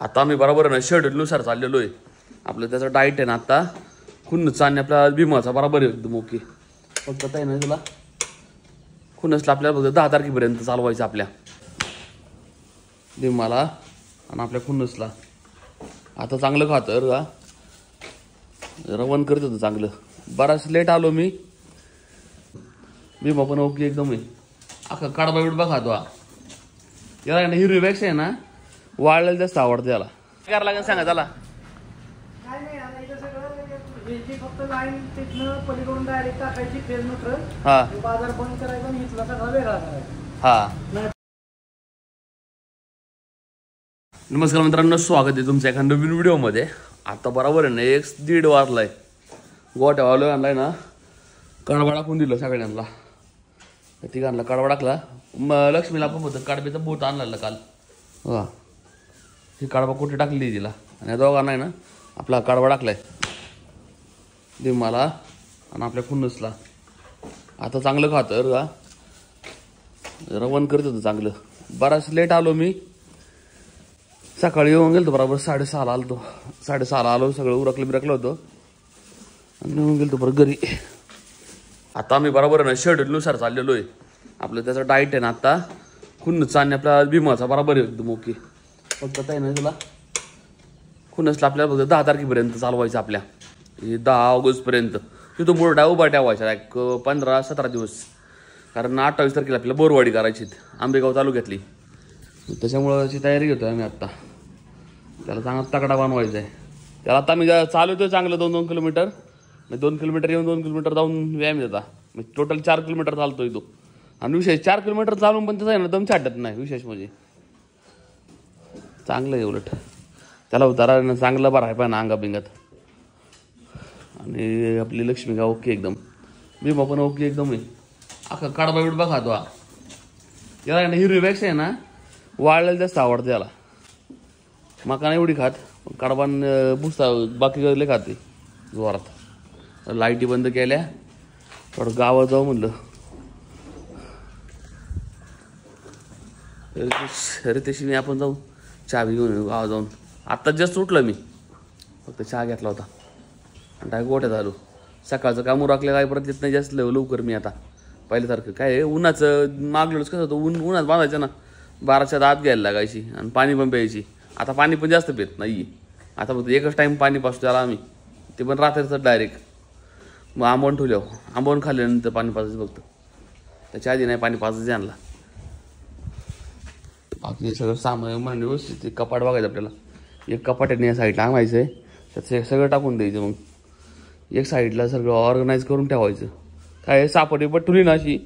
आता आम्ही बरोबर ना शेड्यूलनुसार चाललेलो आहे. आपलं त्याचं डाएट आहे ना आता खुन्नस आणि आपला भीमाचा बरोबर आहे एकदम ओके. फक्त काय नाही तुला खुन्नसला आपल्याला फक्त 10 तारखेपर्यंत चालवायचं आपल्या भीमाला आणि आपल्या खुन्नसला. आता चांगलं खातं का रवण करत होतं चांगलं. बराच लेट आलो मी. भीमा पण ओके एकदम आहे. अख्खा कडबा बिडबा खातो हा. याला ना हिरवी बॅग्स आहे ना वाळलेलं जास्त आवडतं त्याला. काय करायला लागेल सांगा त्याला. फक्त लाईन तिथनं पलीकडून डायरेक्ट टाकायची फेरनुटर. हा बाजार बंद करायचा आणि इथला सगळा वेगळा करायचा. हा नमस्कार मित्रांनो, स्वागत आहे तुमच्या एका नवीन व्हिडिओमध्ये. आता बरोबर आहे ना 1:30 वाजलाय. गोट्या वालो आणलाय ना कडबा टाकून दिलं सगळ्यांना. तिघांना कडबा टाकला. लक्ष्मीला पण होतं कडब्याचा बोट आणला काल. हा ही कडबा कुठे टाकली तिला आणि दोघांना ना आपला कडबा टाकलाय भीमाला आणि आपल्या खुन्नसला. आता चांगलं खातं का रवण करत होतं चांगलं. बराच लेट आलो मी. सकाळी येऊन गेलो बरोबर 6:30ला आलो. 6:30ला आलो. सगळं उरकलं होतं आणि येऊन गेलो परत घरी. आता आम्ही बरोबर ना शेड्यूलनुसार चाललेलो आहे. आपलं त्याचं डाएट आहे ना आता खुन्नसचा आणि आपला भीमाचा बरोबर आहे एकदम ओके. फक्त काय नाही तुला खुन्नसला आपल्याला फक्त 10 तारखेपर्यंत चालवायचं आपल्या 10 ऑगस्टपर्यंत. तिथून बोर्डा उभा ठेवायचा एक 15-17 दिवस. कारण 28 तारखेला आपल्याला बोरवाडी करायची आंबेगाव तालुक्यातली. त्याच्यामुळं त्याची तयारी घेतो आम्ही आत्ता. त्याला चांगला तकडा बनवायचा आहे. त्याला आता मी चालवतो चांगलं 2-2 किलोमीटर. 2 किलोमीटर येऊन 2 किलोमीटर जाऊन व्यायाम देता. मी टोटल 4 किलोमीटर चालतोय तो. आणि विशेष 4 किलोमीटर चालून पण त्याचा आहे ना दम छाटत नाही. विशेष म्हणजे चांगलं आहे. उलट त्याला उतारा चांगला बरं आहे पण अंगा बिंगात. आणि आपली लक्ष्मी का ओके एकदम. भीमा पण ओके एकदम आहे. अख्खा कडबा बिडबा खातो हा. याला ना हिरवी बॅग्स आहे ना वाळलेलं जास्त आवडतं त्याला. मका नाही एवढी खात. कडबान भुसता बाकी लय खाते जोरात. लाईटी बंद केल्या. थोडं गावात जाऊ म्हणलं. रितेशी मी आपण जाऊ चहा बी घेऊन गावात जाऊन. आत्ताच जास्त उठलं मी. फक्त चहा घेतला होता डाय गोट्यात आलो. सकाळचं काम उरकलं काय परत येत नाही जास्त लवकर मी आता पहिल्यासारखं. काय उन्हाचं मागलोच कसं होतं उन्हात बांधायचं ना 12च्या आत घ्यायला लागायची आणि पाणी पण प्यायची. आता पाणी पण जास्त पित नाही. आता फक्त एकच टाईम पाणी पाचतो त्याला आम्ही. ते पण रात्रीचं डायरेक्ट. मग आंबवून ठेवल्यावर आंबवून खाल्ल्यानंतर पाणी पाजायचं फक्त. त्याच्या आधी नाही पाणी पाजायचं आणला. बाकी सगळं सामान म्हणजे व्यवस्थित कपाट बघायचं आपल्याला. एक कपाट आहे या साईडला आणायचं आहे. त्याचं सगळं टाकून द्यायचं. मग एक साईडला सगळं ऑर्गनाईज करून ठेवायचं. काय सापडी पटुली ना अशी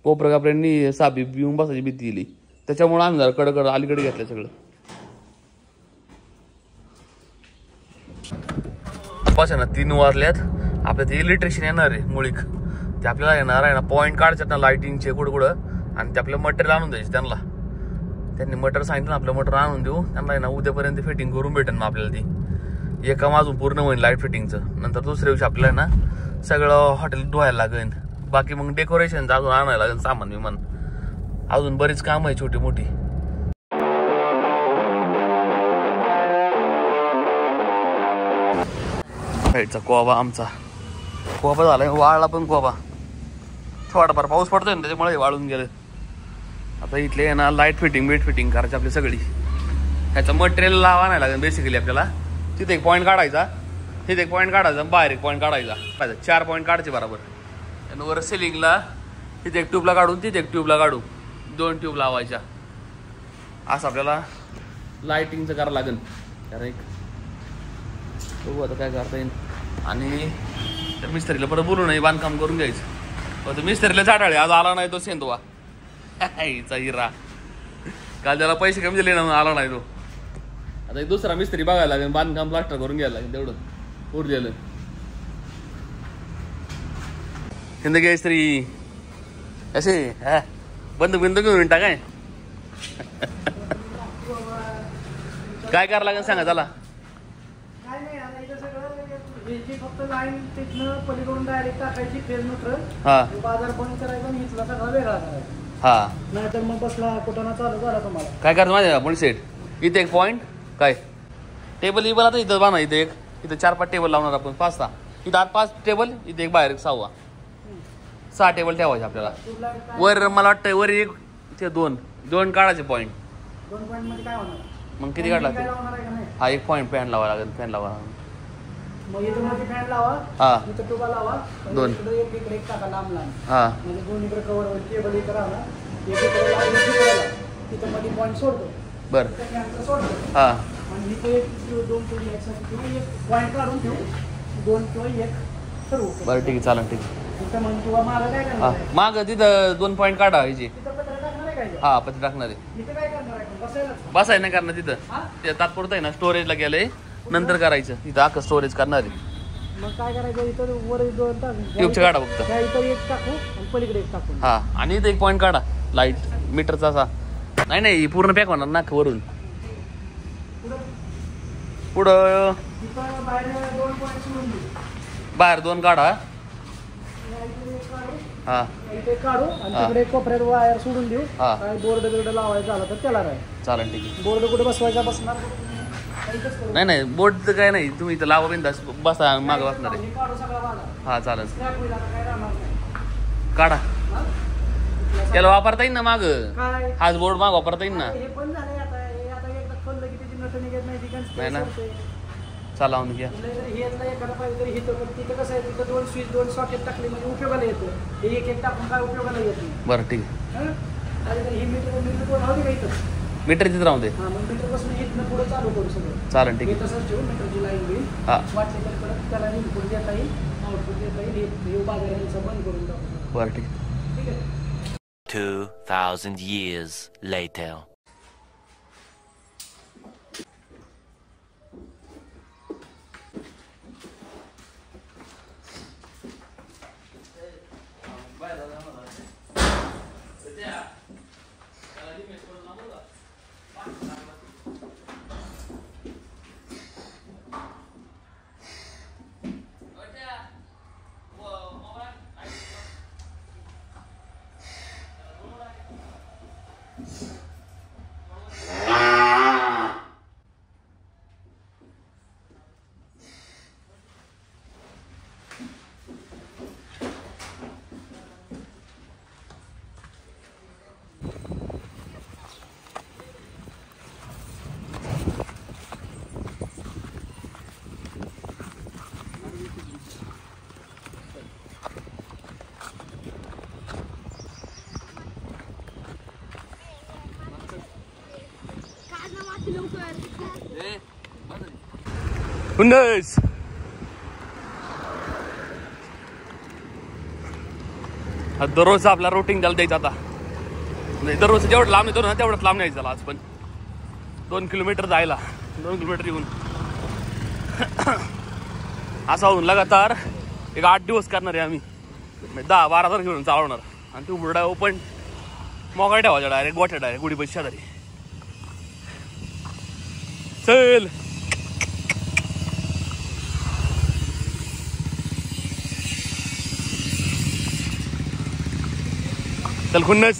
कोपऱ्या कापऱ्यांनी सापी बिऊन बसायची भीती दिली. त्याच्यामुळे आम्ही जरा कडकड अलीकडे घेतलं सगळं. ना 3 वाजल्यात. आपल्या ते इलेक्ट्रिशियन येणार आहे मुळीक. ते आपल्याला येणार आहे ना पॉईंट काढतात ना लाईटिंगचे कुठं आणि ते आपलं मटेरियल आणून द्यायचे त्यांना. त्यांनी मटेरियल सांगितलं ना आपलं मटेरियल आणून देऊ त्यांना आहे ना उद्यापर्यंत फिटिंग करून भेटेल मग आपल्याला ती. एक काम अजून पूर्ण होईल लाईट फिटिंगचं. नंतर दुसऱ्या दिवशी आपल्याला ना सगळं हॉटेल धुवायला लागेल. बाकी मग डेकोरेशनचं अजून आणायला लागेल सामान विमान. अजून बरीच काम आहे छोटी मोठी. साईडचा कोबा आमचा कोबा झालाय. वाळला पण कोबा. थोडाफार पाऊस पडतोय ना त्याच्यामुळे वाळून गेलं. आता इथले ना लाईट फिटिंग बेट फिटिंग करायची आपली सगळी. ह्याचं मटेरियल लावा नाही लागेल बेसिकली आपल्याला. तिथे एक पॉईंट काढायचा, तिथे एक पॉईंट काढायचा, बाहेर एक पॉईंट काढायचा. 4 पॉईंट काढायचे बरोबर. आणि वर सिलिंगला तिथे एक ट्यूबला काढून तिथे एक ट्यूबला काढू 2 ट्यूब लावायच्या. असं आपल्याला लाईटिंगचं करावं लागेल. कारण एक बघू आता काय करता येईल. आणि त्या मिस्त्रीला परत बोलू नाही बांधकाम करून घ्यायचं. तर मिस्त्रीला चाटाळे आज आला नाही तो सेंदवा चा हिरा. काल त्याला पैसे कमी दिले ना आला नाही तो. आता एक दुसरा मिस्त्री बघायला लागेल. बांधकाम प्लास्टर करून घ्यायला लागेल तेवढं उरलेलं. जिंदगी स्त्री असे बंद बिंद घेऊन टाकाय. काय करावं लागेल सांगा त्याला. फक्त लाईन तिथनं पलीकडून डायरेक्ट टाकायची फेरनुटर. बाजार बंद करायचा आणि इथला सगळा वेगळा करायचा. हा नाहीतर मग बसला कुठं चालू करा तुम्हाला. काय करायचं माझ्या आपण सेट. इथे एक पॉईंट काय टेबल इबल आता इथं बांधा इथे एक इथं 4-5 टेबल लावणार आपण 5-6 इथं 5 टेबल इथे एक बाहेर एक 6 टेबल ठेवायचे आपल्याला वर मला वाटतं वर एक ते दोन काढायचे पॉईंट 2 पॉईंट मध्ये काय होणार मग किती काढला हा एक पॉईंट फॅन लावा लागेल फॅन लावा मग इथं मध्ये फॅन लावा हा इथं टोबा लावा 2 इकडे एक टाका लांब हा म्हणजे 2 इकडे कव्हर टेबल इथं राहणार एक इकडे लावून तिथं मध्ये पॉईंट सोडतो बरं सोडतो हा आणि इथे एक 2 किंवा एक पॉईंट काढून ठेवू 2 किंवा 1 ठरवू बरं ठीक आहे चालेल ठीक आहे इथं मग किंवा मागं काय करणार आहे? माग तिथं 2 पॉईंट काढा ह्याची तिथं पत्र टाकणार आहे काय हा पत्र टाकणार आहे इथं काय करणार आहे बसायला बसाय नाही करणार तिथं ते तात्पुरतं आहे ना स्टोरेजला गेलंय नंतर करायचं तिथं अख्खं स्टोरेज करणार आहे मग काय करायचं इथं वर 2 टाकू ट्यूबचं काढा फक्त त्या इथं एक टाकू आणि पलीकडे एक टाकू हा आणि इथं एक पॉईंट काढा लाईट मीटरचा असा नाही पूर्ण पॅक होणार ना वरून पुढं तिथं बाहेर 2 पॉईंट सोडून देऊ बाहेर 2 काढा हा इथे काढू आणि तिकडे कोपऱ्यात वायर सोडून देऊ हा. काय बोर्ड बिर्ड लावायचा झाला तर त्याला काय चालेल ठीक आहे बोर्ड कुठे बसवायचा बसणार नाही बोर्ड काय नाही तुम्ही इथं लावा बिंदास बसा मागं बसणार आहे काढू सगळा बाजार हा चालेल स्क्रॅप होईल आता काय राहणार नाही काढा हा? त्याला वापरता येईल ना माग काय हाच बोर्ड माग वापरता येईल ना हे पण झालंय आता हे आता एकदा खोललं की त्याची नट निघत नाही ती नाही ना. चालावून घ्या हे एखादा पाहिजे तरी हिथं पण तिथं कसं आहे तिथं 2 स्विच 2 सॉकेट टाकले म्हणजे उपयोगाला येतं हे एक टाकून काय उपयोगाला येत नाही बरं ठीक आहे हे मीटर राहू दे इथं मीटर तिथं राहून दे हा मग मीटर पासून इथनं पुढे चालू करू सगळं चालेल ठीक हे आहे तसंच ठेवून मीटरची लाईन होईल हा वाटले तर परत त्याला इनपुट देता येईल आउटपुट देता येईल हे बाजार यांचा बंद करून टाकू बरं ठीक आहे ठीक आहे 2,000 years later. हुंडस दररोज आपला रुटीन त्याला द्यायचा आता नाही दररोज जेवढं लांब येतो ना तेवढंच लांब न्यायचं त्याला आज पण 2 किलोमीटर जायला 2 किलोमीटर येऊन असा होऊन लगातार एक 8 दिवस करणार आहे आम्ही 10-12 तास घेऊन चालवणार आणि तू बुरडा ओपन मोकळा ठेवायचा डायरेक्ट गोठ्या डायरेक्ट गुढी पैसे शेजारी चल चल खुन्नस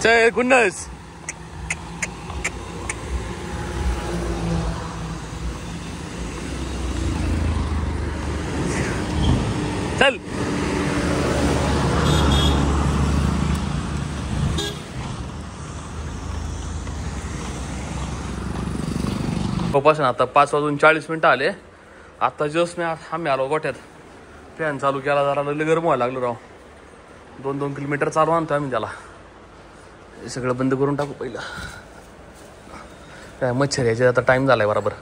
चल खुन्नस चल पासून आता 5:40 आले आता जस्ट मी आम्ही आलो गोठ्यात फॅन चालू केला जरा गरम व्हायला लागलो राव 2-2 किलोमीटर चालू आणतो आम्ही त्याला हे सगळं बंद करून टाकू पहिलं काय मच्छर यायचे आता टाइम झालाय बरोबर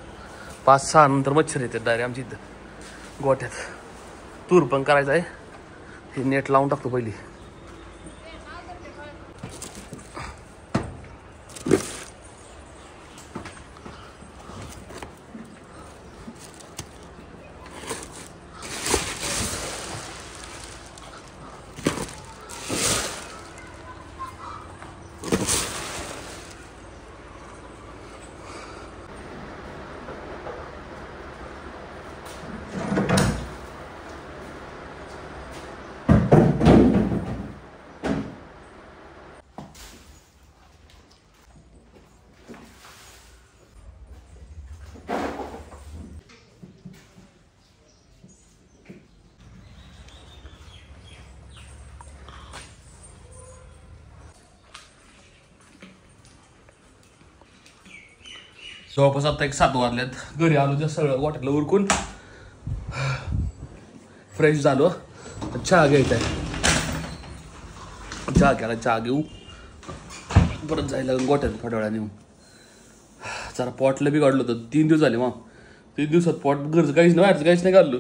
5-6 नंतर मच्छर येतात डायरेक्ट आमच्या इथं गोठ्यात तूर पण करायचं आहे हे नेट लावून टाकतो पहिली जवळपास आता 7 वाजल्यात. घरी आलो त्या सगळं गोठ्यातलं उरकून फ्रेश झालो. चहा घ्यायचा आहे. चहा घ्यायला चहा घेऊ परत जायला गोठ्यात थोड्या वेळा नेऊ. जरा पॉटला बिघडलं होतं 3 दिवस झाले. मग 3 दिवसात पॉट घरचं काहीच नाही बाहेरचं काहीच नाही काढलं.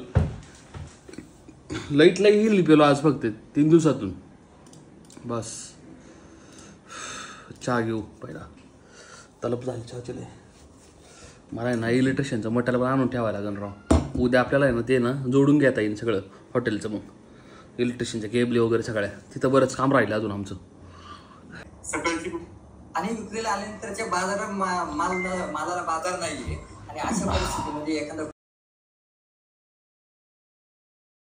लाईटला हिरली पेलो आज फक्त 3 दिवसातून बस. चहा घेऊ पहिला. तलप झाली चहा चले. मला आहे ना इलेक्ट्रिशियनचं मटेरियल पण आणून ठेवायला लागेल राव. उद्या आपल्याला आहे ना ते ना जोडून घेता येईल सगळं हॉटेलचं. मग इलेक्ट्रिशियनच्या केबली वगैरे सगळ्या तिथं बरंच काम राहिलं अजून आमचं. आणि विक्रीला आल्यानंतरच्या बाजारात मालाला बाजार नाहीये आणि अशा परिस्थितीमध्ये एखादा